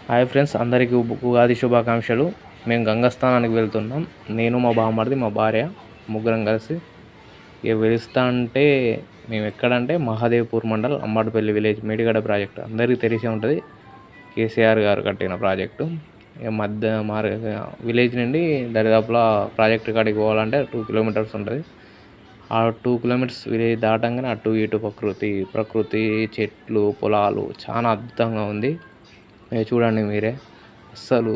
Hi friends, అందరికీ ఉగాది శుభాకాంక్షలు. మేము గంగస్థానానికి వెళ్తున్నాం. నేను, మా బామ్మర్ది, మా భార్య ముగ్గురం కలిసి. ఇక వెలుస్తా అంటే మేము ఎక్కడంటే మహాదేవ్పూర్ మండల్ అంబటిపల్లి విలేజ్ మేడిగడ్డ ప్రాజెక్టు అందరికీ తెలిసే ఉంటుంది. కేసీఆర్ గారు కట్టిన ప్రాజెక్టు. ఇక విలేజ్ నుండి దరిదాపులా ప్రాజెక్టు కాడికి పోవాలంటే 2 కిలోమీటర్స్ ఉంటుంది. ఆ 2 కిలోమీటర్స్ విలేజ్ దాటంగానే అటు ఇటు ప్రకృతి చెట్లు పొలాలు చాలా అద్భుతంగా ఉంది. చూడండి మీరే. అస్సలు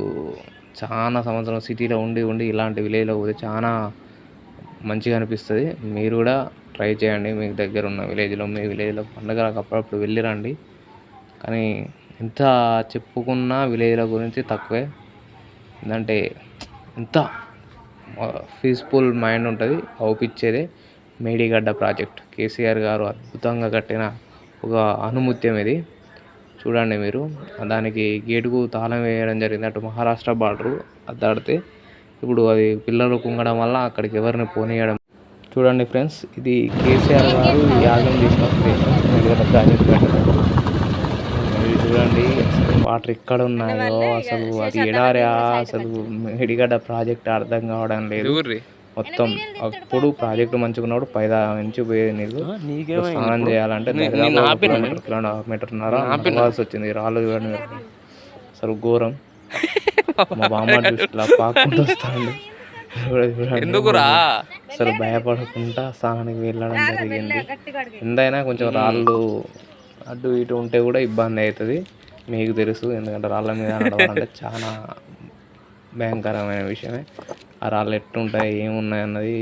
చాలా సంవత్సరం సిటీలో ఉండి ఇలాంటి విలేజ్లో పోతే చాలా మంచిగా అనిపిస్తుంది. మీరు కూడా ట్రై చేయండి. మీకు దగ్గర ఉన్న విలేజ్లో, మీ విలేజ్లో పండుగలకు అప్పుడప్పుడు వెళ్ళిరండి. కానీ ఎంత చెప్పుకున్నా విలేజ్ల గురించి తక్కువే. ఎందుకంటే ఎంత పీస్ఫుల్ మైండ్ ఉంటుంది. అవుపిచ్చేదే మేడిగడ్డ ప్రాజెక్ట్. కేసీఆర్ గారు అద్భుతంగా కట్టిన ఒక అనుముత్యం ఇది. చూడండి మీరు. దానికి గేటుకు తాళం వేయడం జరిగింది. అటు మహారాష్ట్ర బార్డరు అది దాటితే ఇప్పుడు అది పిల్లలు కుంగడం వల్ల అక్కడికి ఎవరిని పోనీయడం. చూడండి ఫ్రెండ్స్, ఇది కేసీఆర్ గారు యాగం చేసిన ప్రదేశం మేడిగడ్డ ప్రాజెక్ట్ కట్టడం. ఇది చూడండి వాటర్ ఎక్కడ ఉన్నాయో, అసలు అది ఎడారా, అసలు మేడిగడ్డ ప్రాజెక్ట్ అర్థం కావడం లేదు. మొత్తం అప్పుడు ప్రాజెక్టు మంచిగా ఉన్నప్పుడు పైదా నుంచి పోయేది నీళ్ళు. స్నానం చేయాలంటే కిలోమీటర్న్నర నడవాల్సి వచ్చింది. రాళ్ళు చూడండి అసలు ఘోరం. మా బామ్మ చూసిలా పాక్కుంటూ వస్తాండి. అసలు భయపడకుండా స్నానానికి వెళ్ళడం జరిగింది. ఎంతైనా కొంచెం రాళ్ళు అటు ఇటు ఉంటే కూడా ఇబ్బంది అవుతుంది, మీకు తెలుసు. ఎందుకంటే రాళ్ళ మీద నడవాలంటే చాలా భయంకరమైన విషయమే. ఆ రాళ్ళు ఎట్టుంటాయి, ఏమున్నాయి అన్నది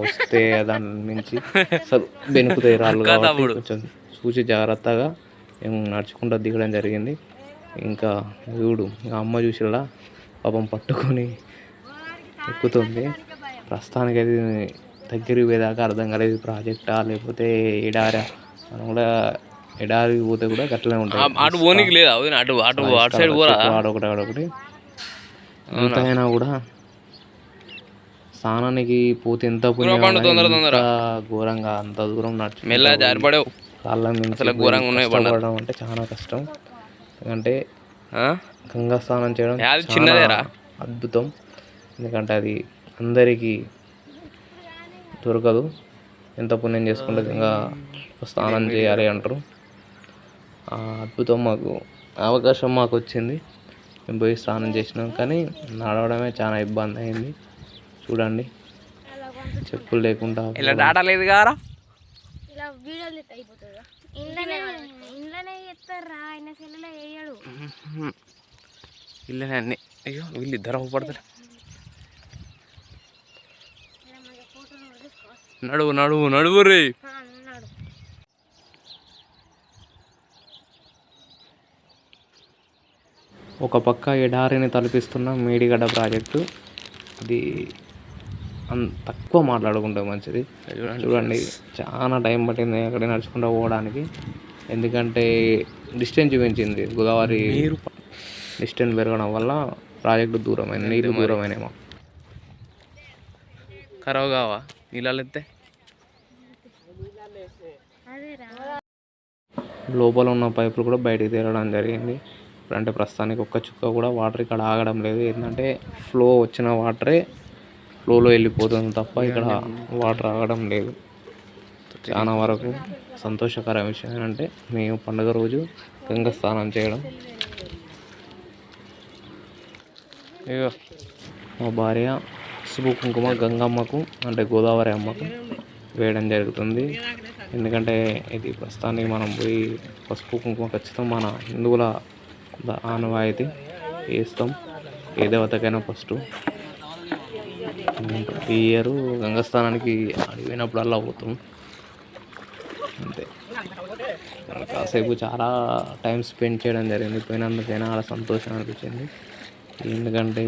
వస్తే దాని నుంచి అసలు బెనుకుతాయి రాళ్ళు. కాబట్టి కొంచెం చూసి జాగ్రత్తగా మేము నడుచుకుంటూ దిగడం జరిగింది. ఇంకా వీడు అమ్మ చూసిలా పాపం పట్టుకొని ఎక్కుతుంది. ప్రస్తుతానికి అది దగ్గరికి పోయేదాకా అర్థం కాలేదు, ప్రాజెక్టా లేకపోతే ఎడారా. మనం కూడా ఎడారికి పోతే కూడా గట్లనే ఉంటుంది. ఆడొకటి ఎంతైనా కూడా స్నానానికి పోతే ఎంత ఘోరంగా అంత దూరం నడపడం అంటే చాలా కష్టం. ఎందుకంటే గంగా స్నానం చేయడం చాలా అద్భుతం. ఎందుకంటే అది అందరికీ దొరకదు. ఎంత పుణ్యం చేసుకుంటే గంగా స్నానం చేయాలి అంటారు. అద్భుతం. మాకు అవకాశం మాకు వచ్చింది, మేము పోయి స్నానం చేసినాం. కానీ నడవడమే చాలా ఇబ్బంది అయింది. చూడండి, చెప్పులు లేకుండా అన్ని. అయ్యో వీళ్ళు ఇద్దరు అవ్వపడతారు. నడువు రే. ఒక పక్క ఎడారిని తలపిస్తున్న మేడిగడ్డ ప్రాజెక్టు. ఇది తక్కువ మాట్లాడుకుంటే మంచిది. చూడండి, చాలా టైం పట్టింది అక్కడ నడుచుకుంటూ పోవడానికి. ఎందుకంటే డిస్టెన్స్ పెంచింది గోదావరి. డిస్టెన్స్ పెరగడం వల్ల ప్రాజెక్టు దూరమైంది, నీరు దూరమైనేమో. ఖరాబ్ కావా నీళ్ళు ఎత్తే? లోపల ఉన్న పైపులు కూడా బయటికి తేలడం జరిగింది. అంటే ప్రస్తుతానికి ఒక్క చుక్క కూడా వాటర్ ఇక్కడ ఆగడం లేదు. ఏంటంటే ఫ్లో వచ్చిన వాటరే ఫ్లోలో వెళ్ళిపోతుంది తప్ప ఇక్కడ వాటర్ ఆగడం లేదు. చాలా వరకు సంతోషకర విషయం ఏంటంటే మేము పండుగ రోజు గంగ స్నానం చేయడం. మా భార్య పసుపు కుంకుమ గంగమ్మకు అంటే గోదావరి అమ్మకు వేయడం జరుగుతుంది. ఎందుకంటే ఇది ప్రస్తుతానికి మనం పోయి పసుపు కుంకుమ ఖచ్చితం మన హిందువుల ఆనవాయితీ వేస్తాం. ఏ దేవతకైనా ఫస్ట్. ప్రతి ఇయర్ గంగస్థానానికి అడిగినప్పుడల్లా పోతాం అంతే. కాసేపు చాలా టైం స్పెండ్ చేయడం జరిగింది. పోయినందుకైనా చాలా సంతోషం అనిపించింది. ఎందుకంటే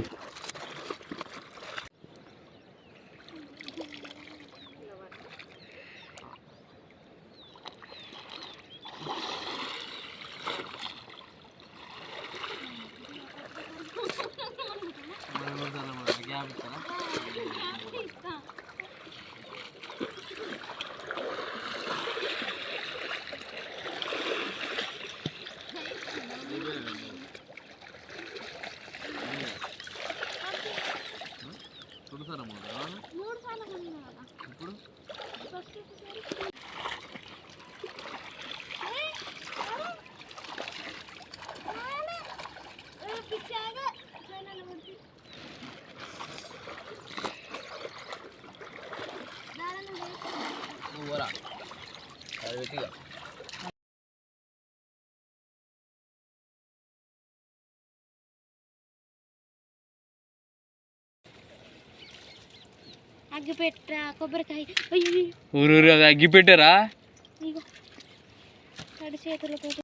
అగ్గిపెట్ట కొబ్బరికాయ ఊరూరు అది అగ్గి పెట్టారా తడి చేతులతో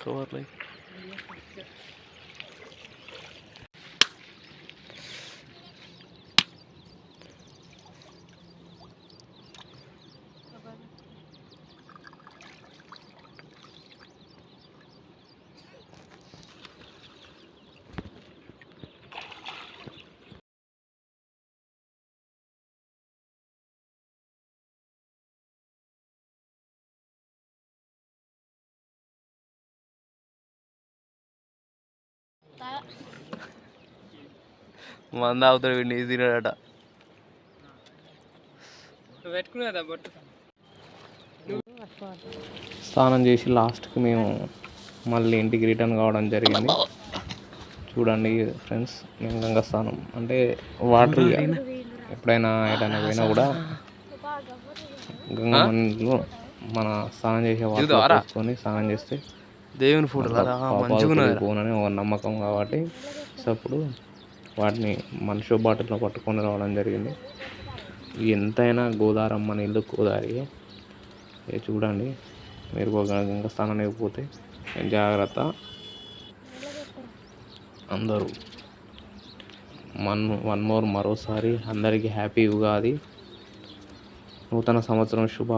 కవర్లు మంద అవుతాడు వీడిని తినడట పెట్టుకునేదా బొట్టు స్నానం చేసి లాస్ట్కి మేము మళ్ళీ ఇంటికి రిటర్న్ కావడం జరిగింది. చూడండి ఫ్రెండ్స్, మేము గంగా స్నానం అంటే వాటర్ ఎప్పుడైనా ఎటైనా పోయినా కూడా గంగా మనలో మన స్నానం చేసే వాటర్ తీసుకొని స్నానం చేస్తే దేవుని ఫోటోలు పోనని ఒక నమ్మకం కాబట్టి సో అప్పుడు వాటిని మనిషి బాటిల్లో పట్టుకొని రావడం జరిగింది. ఎంతైనా గోదారమ్మ నీళ్ళు గోదావరి. చూడండి, మీరు గంగా స్నానానికి పోతే జాగ్రత్త. అందరూ మరోసారి అందరికీ హ్యాపీ ఉగాది, నూతన సంవత్సరం శుభ